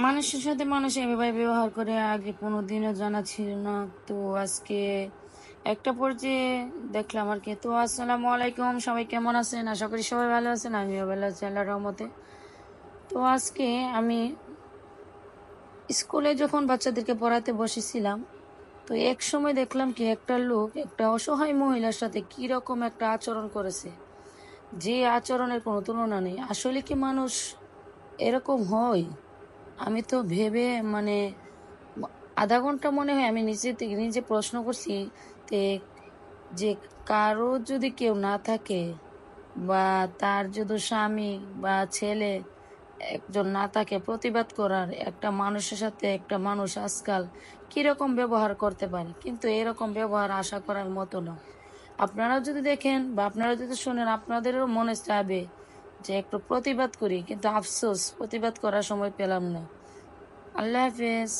মানুষের সাথে মানুষ এভাবে ব্যবহার করে আগে কোনোদিনও জানা ছিল না। তো আজকে একটা পর্যায়ে দেখলাম আর কি। তো আসসালামু আলাইকুম, সবাই কেমন আছেন? আশা করি সবাই ভালো আছেন, আমিও ভালো আছি আল্লাহর রহমতে। তো আজকে আমি স্কুলে যখন বাচ্চাদেরকে পড়াতে বসেছিলাম, তো এক সময় দেখলাম কি একটা লোক একটা অসহায় মহিলার সাথে কি রকম একটা আচরণ করেছে, যে আচরণের কোনো তুলনা নেই। আসলে কি মানুষ এরকম হয়? আমি তো ভেবে মানে ম- আধা ঘন্টা মনে হয় আমি নিজে থেকে নিজে প্রশ্ন করছি তে যে কারো যদি কেউ না থাকে, বা তার যদি স্বামী বা ছেলে একজন না থাকে প্রতিবাদ করার, একটা মানুষের সাথে একটা মানুষ আজকাল কিরকম ব্যবহার করতে পারে, কিন্তু এরকম ব্যবহার আশা করার মতো না। আপনারাও যদি দেখেন বা আপনারা যদি শোনেন, আপনাদেরও মনে চাইবে যে একটু প্রতিবাদ করি, কিন্তু আফসোস প্রতিবাদ করার সময় পেলাম না। আল্লাহ হাফেজ।